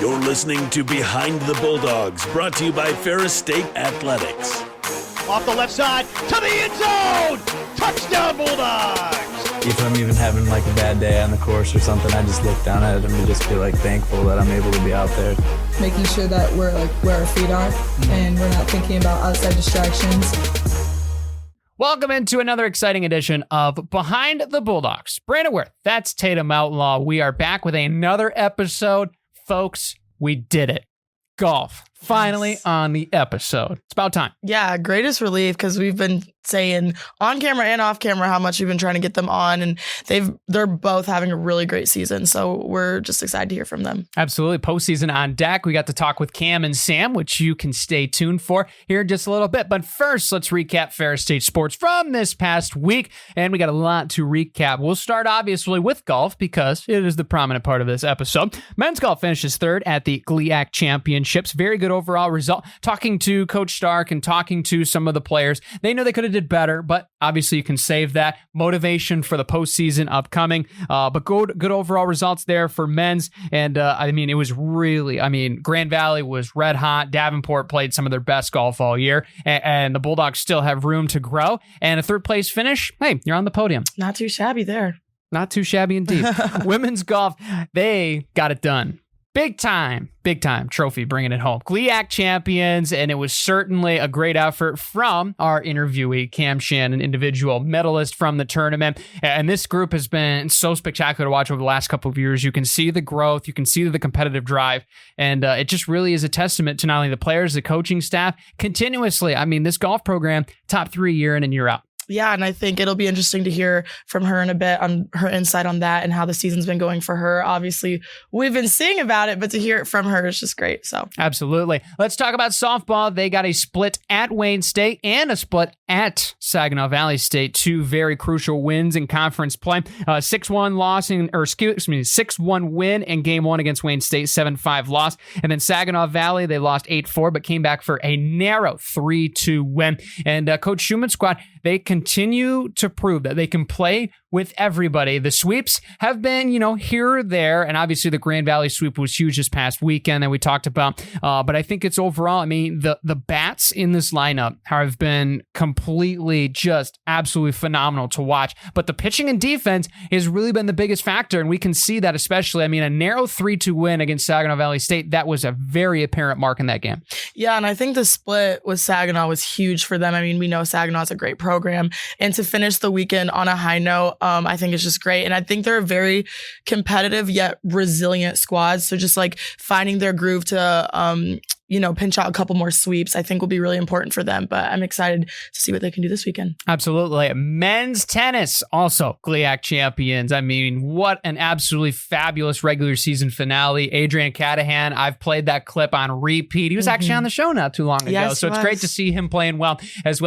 You're listening to Behind the Bulldogs, brought to you by Ferris State Athletics. Off the left side, to the end zone! Touchdown, Bulldogs! If I'm even having like a bad day on the course or something, I just look down at it and just feel like thankful that I'm able to be out there. Making sure that we're like where our feet are and we're not thinking about outside distractions. Welcome into another exciting edition of Behind the Bulldogs. Brandon Worth, that's Tatum Outlaw. We are back with another episode. Folks, we did it. Golf. Finally on the episode. It's about time. Yeah, greatest relief because we've been saying on camera and off camera how much we've been trying to get them on, and they're both having a really great season. So we're just excited to hear from them. Absolutely. Postseason on deck. We got to talk with Cam and Sam, which you can stay tuned for here in just a little bit. But first, let's recap Ferris State sports from this past week. And we got a lot to recap. We'll start obviously with golf because it is the prominent part of this episode. Men's golf finishes third at the GLIAC Championships. Very good overall result. Talking to Coach Stark and talking to some of the players, they know they could have did better, but obviously you can save that. Motivation for the postseason upcoming. But good overall results there for men's. And it was really, Grand Valley was red hot. Davenport played some of their best golf all year, and the Bulldogs still have room to grow. And a third place finish, hey, you're on the podium. Not too shabby there. Not too shabby indeed. Women's golf, they got it done. Big time trophy, bringing it home. GLIAC champions, and it was certainly a great effort from our interviewee, Kamryn Shannon, individual medalist from the tournament. And this group has been so spectacular to watch over the last couple of years. You can see the growth, you can see the competitive drive, and it just really is a testament to not only the players, the coaching staff, continuously. This golf program, top 3 year in and year out. Yeah, and I think it'll be interesting to hear from her in a bit on her insight on that and how the season's been going for her. Obviously, we've been seeing about it, but to hear it from her is just great. So absolutely. Let's talk about softball. They got a split at Wayne State and a split at Saginaw Valley State. Two very crucial wins in conference play. 6-1 win in game one against Wayne State, 7-5 loss. And then Saginaw Valley, they lost 8-4, but came back for a narrow 3-2 win. And Coach Schumann's squad, they continue to prove that they can play with everybody. The sweeps have been, here or there, and obviously the Grand Valley sweep was huge this past weekend that we talked about. But I think it's overall, the bats in this lineup have been completely just absolutely phenomenal to watch. But the pitching and defense has really been the biggest factor, and we can see that especially. A narrow 3-2 win against Saginaw Valley State, that was a very apparent mark in that game. Yeah, and I think the split with Saginaw was huge for them. We know Saginaw's a great program, and to finish the weekend on a high note, I think it's just great. And I think they're a very competitive yet resilient squad. So just like finding their groove to, pinch out a couple more sweeps, I think will be really important for them. But I'm excited to see what they can do this weekend. Absolutely. Men's tennis, also GLIAC champions. What an absolutely fabulous regular season finale. Adrian Catahan, I've played that clip on repeat. He was actually on the show not too long ago. Yes, so it's great to see him playing well as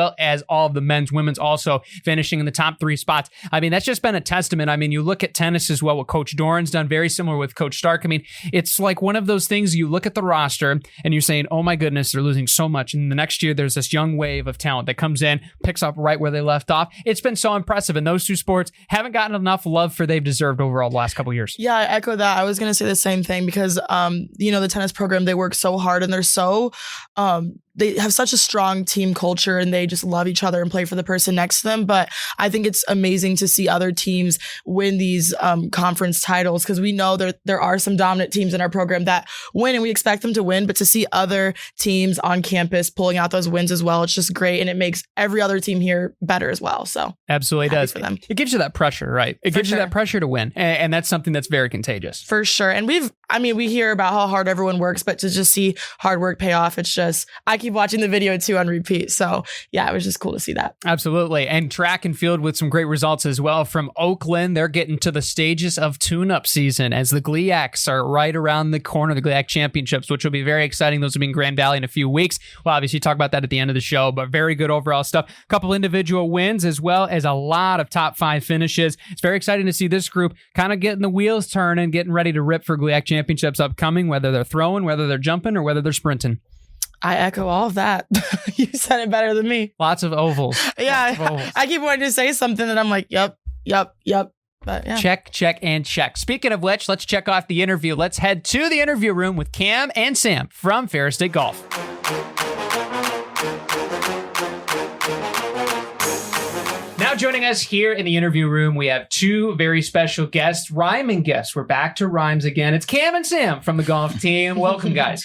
all of the men's, women's also finishing in the top 3 spots. That's just been a testament. You look at tennis as well, what Coach Doran's done, very similar with Coach Stark. It's like one of those things you look at the roster and you're saying, oh my goodness, they're losing so much. And the next year, there's this young wave of talent that comes in, picks up right where they left off. It's been so impressive. And those two sports haven't gotten enough love for they've deserved overall the last couple of years. Yeah, I echo that. I was going to say the same thing because, the tennis program, they work so hard and they're so, they have such a strong team culture and they just love each other and play for the person next to them. But I think it's amazing to see other teams win these conference titles because we know there are some dominant teams in our program that win and we expect them to win. But to see other teams on campus pulling out those wins as well, it's just great. And it makes every other team here better as well. So absolutely does. For them. It gives you that pressure, right? It gives you that pressure to win. And that's something that's very contagious. For sure. And we hear about how hard everyone works, but to just see hard work pay off, it's just, I keep watching the video too on repeat. So yeah, it was just cool to see that. Absolutely. And track and field with some great results as well from Oakland. They're getting to the stages of tune-up season as the GLIACs are right around the corner, the GLIAC championships, which will be very exciting. Those will be in Grand Valley in a few weeks. We'll obviously talk about that at the end of the show, but very good overall stuff. A couple individual wins as well as a lot of top 5 finishes. It's very exciting to see this group kind of getting the wheels turning, getting ready to rip for GLIAC championships upcoming, whether they're throwing, whether they're jumping, or whether they're sprinting. I echo all of that. You said it better than me. Lots of ovals. Yeah, I keep wanting to say something that I'm like, yep. But yeah. Check, check, and check. Speaking of which, let's check off the interview. Let's head to the interview room with Cam and Sam from Ferris State Golf. Now joining us here in the interview room, we have two very special guests, rhyming guests. We're back to rhymes again. It's Cam and Sam from the golf team. Welcome, guys.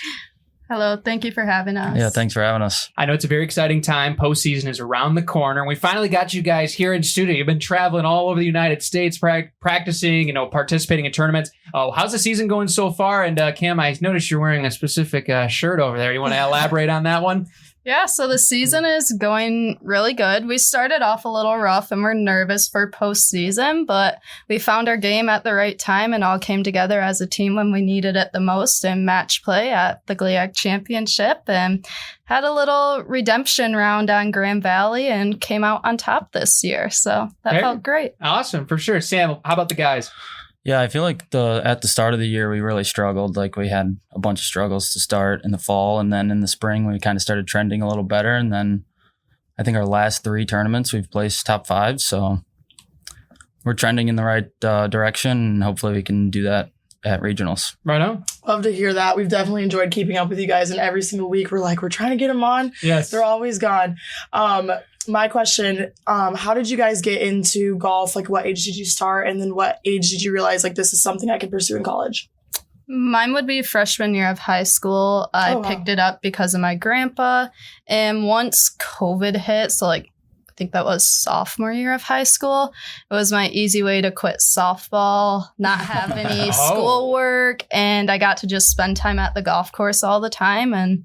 Hello, thank you for having us. Yeah, thanks for having us. I know it's a very exciting time. Postseason is around the corner. And we finally got you guys here in studio. You've been traveling all over the United States, practicing, participating in tournaments. Oh, how's the season going so far? And Cam, I noticed you're wearing a specific shirt over there. You want to elaborate on that one? Yeah, so the season is going really good. We started off a little rough and we're nervous for postseason, but we found our game at the right time and all came together as a team when we needed it the most in match play at the GLIAC championship and had a little redemption round on Grand Valley and came out on top this year. So that felt great. Awesome, for sure. Sam, how about the guys? Yeah, I feel like at the start of the year, we really struggled. Like we had a bunch of struggles to start in the fall. And then in the spring, we kind of started trending a little better. And then I think our last 3 tournaments, we've placed top 5. So we're trending in the right direction. And hopefully we can do that at regionals. Right on. Love to hear that. We've definitely enjoyed keeping up with you guys. And every single week, we're trying to get them on. Yes. They're always gone. My question, how did you guys get into golf? Like, what age did you start? And then what age did you realize, like, this is something I can pursue in college? Mine would be freshman year of high school. I picked it up because of my grandpa. And once COVID hit, so I think that was sophomore year of high school, it was my easy way to quit softball, not have any schoolwork. And I got to just spend time at the golf course all the time and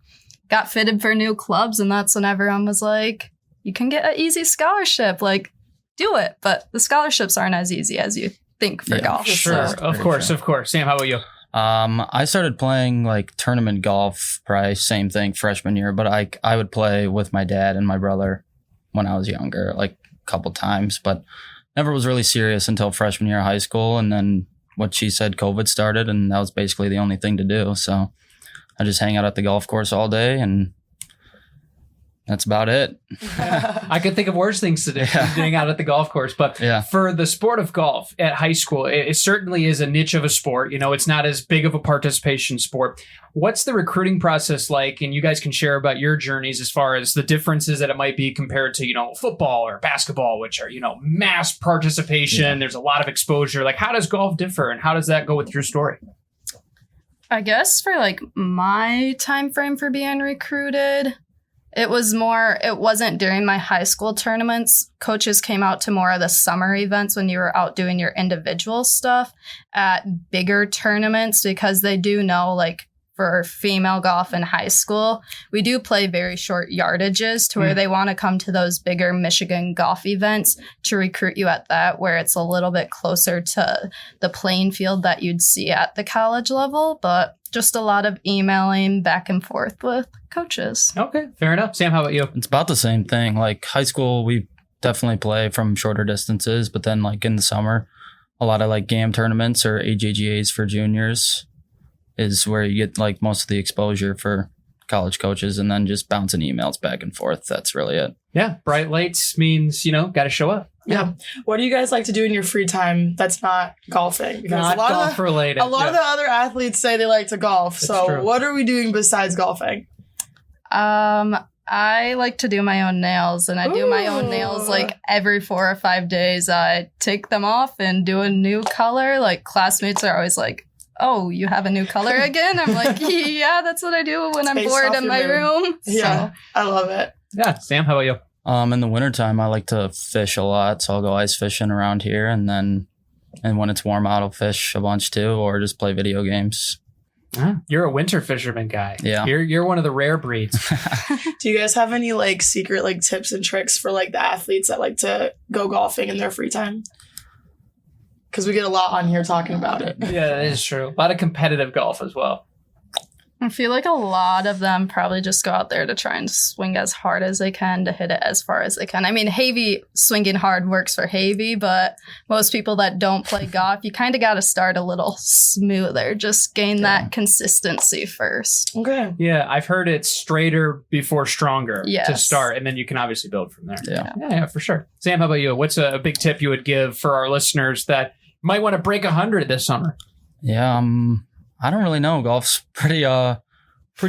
got fitted for new clubs. And that's when everyone was like, you can get an easy scholarship, do it. But the scholarships aren't as easy as you think for golf. Sure, of course. Sam, how about you? I started playing tournament golf, probably same thing freshman year, but I would play with my dad and my brother when I was younger, a couple times, but never was really serious until freshman year of high school. And then what she said, COVID started, and that was basically the only thing to do. So I just hang out at the golf course all day and that's about it. I could think of worse things to do, getting out at the golf course. But for the sport of golf at high school, it certainly is a niche of a sport. It's not as big of a participation sport. What's the recruiting process like? And you guys can share about your journeys as far as the differences that it might be compared to, football or basketball, which are, mass participation. Yeah. There's a lot of exposure. How does golf differ and how does that go with your story? I guess for my time frame for being recruited, it wasn't during my high school tournaments. Coaches came out to more of the summer events when you were out doing your individual stuff at bigger tournaments because they do know, for female golf in high school, we do play very short yardages to where they want to come to those bigger Michigan golf events to recruit you at that, where it's a little bit closer to the playing field that you'd see at the college level. But just a lot of emailing back and forth with coaches. Okay, fair enough. Sam, how about you? It's about the same thing. High school, we definitely play from shorter distances, but then in the summer, a lot of GAM tournaments or AJGAs for juniors is where you get most of the exposure for college coaches and then just bouncing emails back and forth. That's really it. Yeah. Bright lights means, got to show up. Yeah. What do you guys like to do in your free time that's not golfing? Because not golf related. A lot of the other athletes say they like to golf. That's true. What are we doing besides golfing? I like to do my own nails, and I do my own nails every 4 or 5 days. I take them off and do a new color. Classmates are always like, oh, you have a new color again? I'm like, yeah, that's what I do when I'm bored in my room. Yeah, so. I love it. Yeah. Sam, how about you? In the wintertime, I like to fish a lot. So I'll go ice fishing around here. And when it's warm out, I'll fish a bunch too, or just play video games. You're a winter fisherman guy. Yeah. You're one of the rare breeds. Do you guys have any secret tips and tricks for the athletes that like to go golfing in their free time? Because we get a lot on here talking about it. Yeah, that is true. A lot of competitive golf as well. I feel like a lot of them probably just go out there to try and swing as hard as they can to hit it as far as they can. I mean, Havey swinging hard works for Havey, but most people that don't play golf, you kind of got to start a little smoother. Just gain that consistency first. Okay. Yeah, I've heard it's straighter before stronger to start, and then you can obviously build from there. Yeah, for sure. Sam, how about you? What's a big tip you would give for our listeners that Might want to break 100 this summer. Yeah, I don't really know. Golf's pretty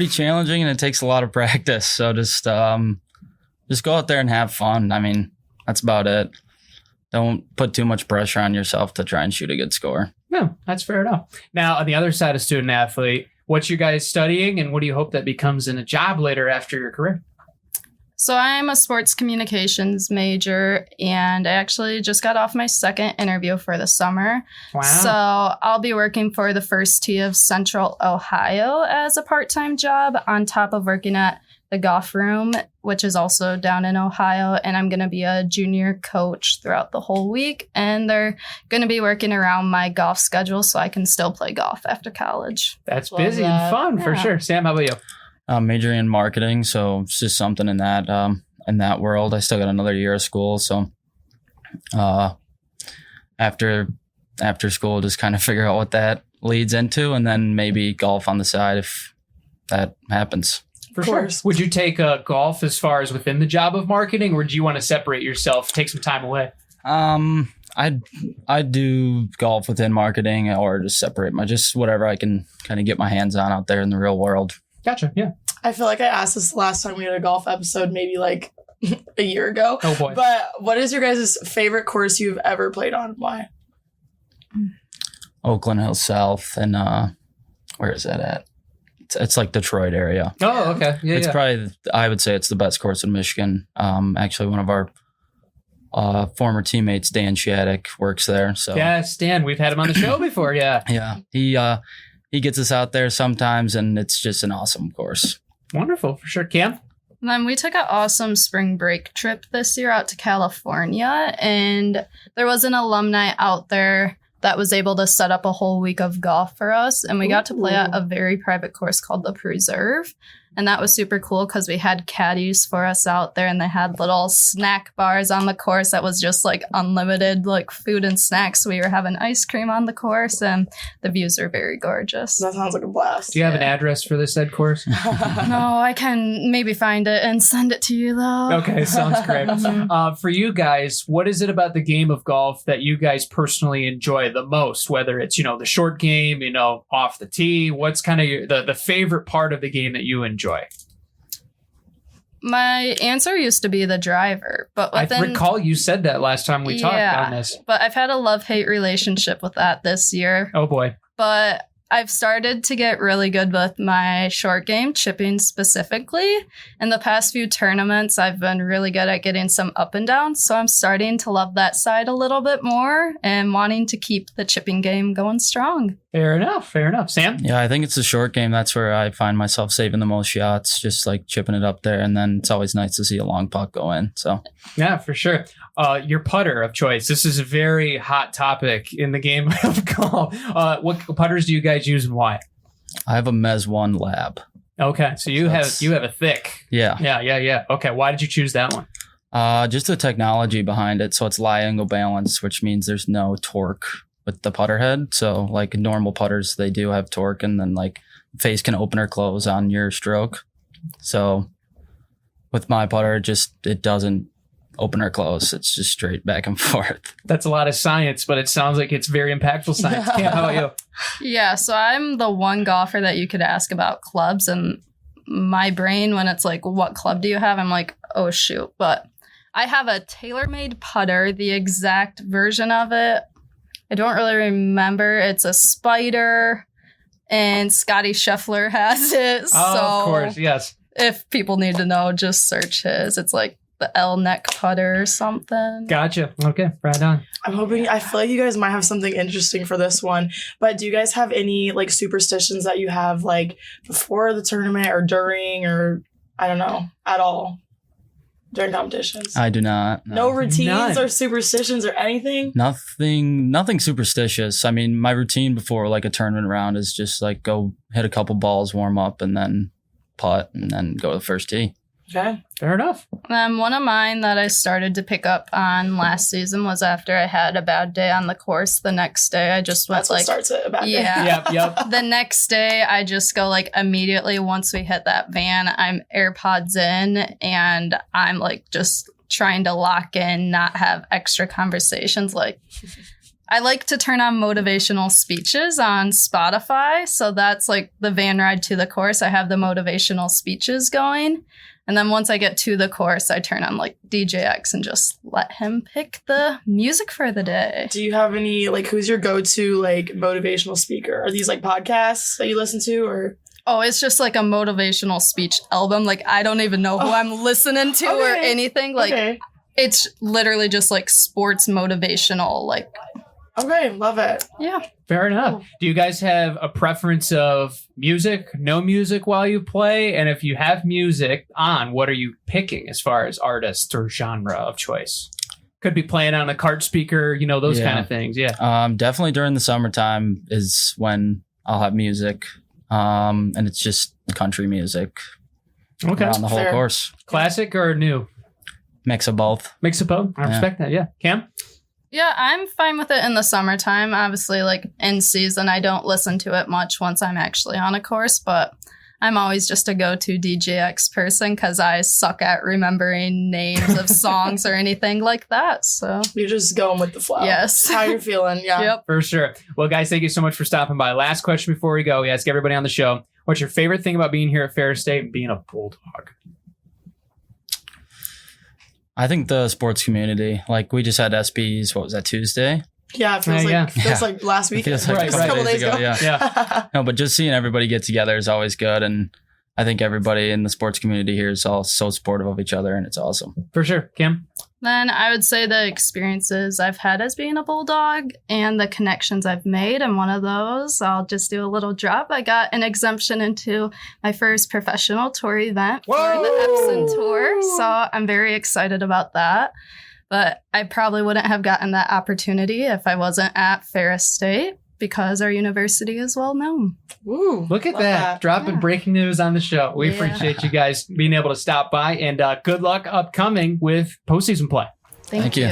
challenging, and it takes a lot of practice. So just go out there and have fun. I mean, that's about it. Don't put too much pressure on yourself to try and shoot a good score. No, that's fair enough. Now, on the other side of student athlete, what you guys studying, and what do you hope that becomes in a job later after your career? So I'm a sports communications major, and I actually just got off my second interview for the summer. Wow. So I'll be working for the First Tee of Central Ohio as a part-time job on top of working at the golf room, which is also down in Ohio. And I'm going to be a junior coach throughout the whole week. And they're going to be working around my golf schedule so I can still play golf after college. That's busy and fun for sure. Sam, how about you? I'm majoring in marketing, so it's just something in that world. I still got another year of school, so after school, just kind of figure out what that leads into, and then maybe golf on the side if that happens. For sure. Would you take golf as far as within the job of marketing, or do you want to separate yourself, take some time away? I'd do golf within marketing, or just separate just whatever I can kind of get my hands on out there in the real world. Gotcha. Yeah. I feel like I asked this the last time we had a golf episode, maybe like a year ago. Oh boy. But what is your guys' favorite course you've ever played on? Why? Oakland Hills South, and where is that at? It's like Detroit area. Oh, okay. Yeah, it's probably, I would say it's the best course in Michigan. Actually, one of our former teammates, Dan Shattuck, works there. So yeah, Stan, we've had him on the show before. Yeah. Yeah. He gets us out there sometimes, and it's just an awesome course. Wonderful, for sure. Cam? And then we took an awesome spring break trip this year out to California, and there was an alumni out there that was able to set up a whole week of golf for us, and we got to play at a very private course called the Preserve. And that was super cool because we had caddies for us out there, and they had little snack bars on the course that was just like unlimited like food and snacks. So we were having ice cream on the course, and the views are very gorgeous. That sounds like a blast. Do you have an address for this said course? No, I can maybe find it and send it to you though. Okay, sounds great. For you guys, what is it about the game of golf that you guys personally enjoy the most? Whether it's, the short game, off the tee, what's kind of the favorite part of the game that you enjoy? My answer used to be the driver, but I recall you said that last time we talked on this. But I've had a love-hate relationship with that this year. Oh boy. But I've started to get really good with my short game, chipping specifically. In the past few tournaments, I've been really good at getting some up and down. So I'm starting to love that side a little bit more and wanting to keep the chipping game going strong. Fair enough. Sam? Yeah, I think it's the short game. That's where I find myself saving the most shots, just like chipping it up there. And then it's always nice to see a long puck go in. So yeah, for sure. Your putter of choice. This is a very hot topic in the game of golf. What putters do you guys use and why? I have a Mez 1 Lab. Okay, so you have a thick. Yeah. Okay, why did you choose that one? Just the technology behind it. So it's lie angle balance, which means there's no torque with the putter head. So like normal putters, they do have torque, and then like face can open or close on your stroke. So with my putter, it doesn't open or close. It's just straight back and forth. That's a lot of science, but it sounds like it's very impactful science. Cam, how about you? Yeah, so I'm the one golfer that you could ask about clubs, and my brain, when it's like, what club do you have? I'm like, oh shoot. But I have a tailor-made putter, the exact version of it. I don't really remember. It's a Spider, and Scotty Scheffler has it. Oh, of course, yes. If people need to know, just search his. It's like the L neck putter or something. Gotcha. Okay, right on. I feel like you guys might have something interesting for this one, but do you guys have any like superstitions that you have like before the tournament or during, or I don't know, at all during competitions? I do not. No routines or superstitions or anything? Nothing superstitious. I mean, my routine before like a tournament round is just like go hit a couple balls, warm up, and then putt, and then go to the first tee. Okay. Fair enough. One of mine that I started to pick up on last season was after I had a bad day on the course. The next day, I just went That's what starts it, a bad day. Yep. The next day, I just go like immediately once we hit that van, I'm AirPods in and I'm like just trying to lock in, not have extra conversations. Like I like to turn on motivational speeches on Spotify. So that's like the van ride to the course. I have the motivational speeches going. And then once I get to the course, I turn on like DJX and just let him pick the music for the day. Do you have any, like, who's your go-to, like, motivational speaker? Are these, like, podcasts that you listen to, or? Oh, it's just like a motivational speech album. Like, I don't even know who I'm listening to or anything. Like, it's literally just like sports motivational, like. Okay, love it. Yeah. Fair enough. Do you guys have a preference of music, no music while you play? And if you have music on, what are you picking as far as artist or genre of choice? Could be playing on a cart speaker, those kind of things. Yeah. Definitely during the summertime is when I'll have music. And it's just country music. Okay. Around the whole course. Classic or new? Mix of both. Mix of both. I respect that. Yeah. Cam? Yeah, I'm fine with it in the summertime. Obviously, like in season, I don't listen to it much once I'm actually on a course, but I'm always just a go-to DJX person because I suck at remembering names of songs or anything like that. So you're just going with the flow. Yes. How you're feeling. Yeah. Yep. For sure. Well, guys, thank you so much for stopping by. Last question before we go. We ask everybody on the show, what's your favorite thing about being here at Ferris State and being a Bulldog? I think the sports community. Like, we just had SBs, what was that, Tuesday? Yeah, it feels like last week. Feels like a couple days ago. Yeah. No, but just seeing everybody get together is always good. And I think everybody in the sports community here is all so supportive of each other, and it's awesome. For sure. Kim? Then I would say the experiences I've had as being a Bulldog and the connections I've made. And one of those, I'll just do a little drop. I got an exemption into my first professional tour event for the Epson Tour. So I'm very excited about that. But I probably wouldn't have gotten that opportunity if I wasn't at Ferris State because our university is well known. Woo, look at that. Dropping breaking news on the show. We appreciate you guys being able to stop by, and good luck upcoming with postseason play. Thank you.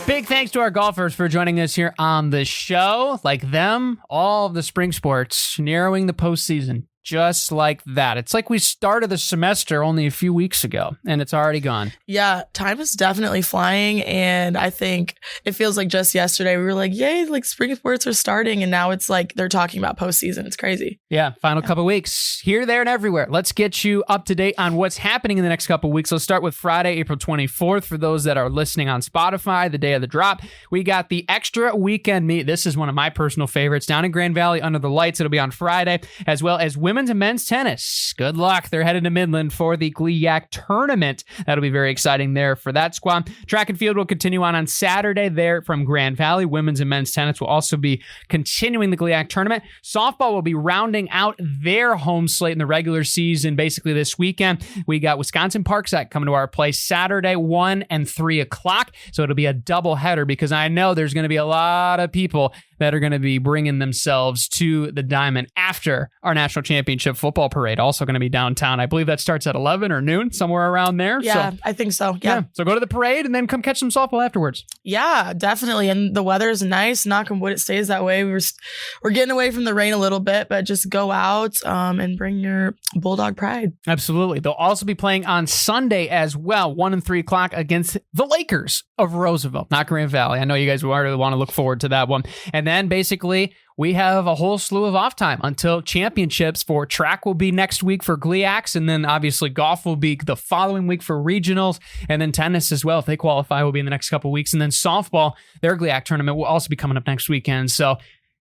Big thanks to our golfers for joining us here on the show. Like them, all of the spring sports narrowing the postseason. Just like that. It's like we started the semester only a few weeks ago, and it's already gone. Yeah, time is definitely flying, and I think it feels like just yesterday we were like, yay, like spring sports are starting, and now it's like they're talking about postseason. It's crazy. Yeah, final couple weeks. Here, there, and everywhere. Let's get you up to date on what's happening in the next couple weeks. Let's start with Friday, April 24th. For those that are listening on Spotify, the day of the drop, we got the extra weekend meet. This is one of my personal favorites. Down in Grand Valley under the lights. It'll be on Friday, as well as women's and men's tennis. Good luck. They're headed to Midland for the GLIAC tournament. That'll be very exciting there for that squad. Track and field will continue on Saturday there from Grand Valley. Women's and men's tennis will also be continuing the GLIAC tournament. Softball will be rounding out their home slate in the regular season basically this weekend. We got Wisconsin Parkside coming to our place Saturday, 1 and 3 o'clock. So it'll be a double header because I know there's going to be a lot of people that are going to be bringing themselves to the Diamond after our national championship football parade. Also going to be downtown. I believe that starts at 11 or noon, somewhere around there. Yeah, so, I think so. Yeah. So go to the parade and then come catch some softball afterwards. Yeah, definitely. And the weather is nice. Knock on wood, it stays that way. We're getting away from the rain a little bit, but just go out and bring your Bulldog pride. Absolutely. They'll also be playing on Sunday as well, 1 and 3 o'clock against the Lakers of Roosevelt, not Grand Valley. I know you guys really want to look forward to that one. And then basically we have a whole slew of off time until championships. For track will be next week for GLIACs, and then obviously golf will be the following week for regionals, and then tennis as well, if they qualify, will be in the next couple of weeks. And then softball, their GLIAC tournament will also be coming up next weekend. So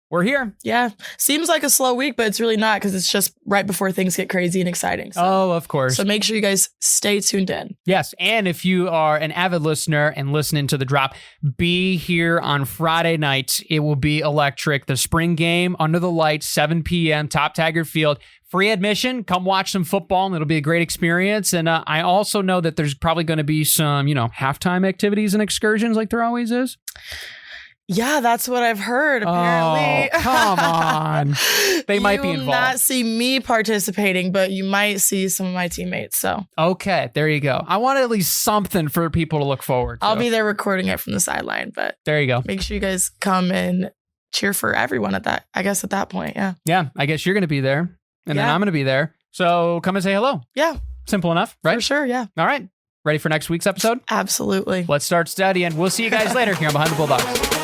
we're here. Yeah. Seems like a slow week, but it's really not because it's just right before things get crazy and exciting. So. Oh, of course. So make sure you guys stay tuned in. Yes. And if you are an avid listener and listening to the drop, be here on Friday night. It will be electric. The spring game under the lights, 7 p.m., Top Taggart Field. Free admission. Come watch some football, and it'll be a great experience. And I also know that there's probably going to be some, halftime activities and excursions like there always is. Yeah, that's what I've heard, apparently. Oh, come on. They might be involved. You will not see me participating, but you might see some of my teammates. So okay, there you go. I want at least something for people to look forward to. I'll be there recording it from the sideline, but there you go. Make sure you guys come and cheer for everyone at that point. Yeah. Yeah, I guess you're going to be there, and then I'm going to be there. So come and say hello. Yeah. Simple enough, right? For sure, yeah. All right. Ready for next week's episode? Absolutely. Let's start studying. We'll see you guys later here on Behind the Bulldogs.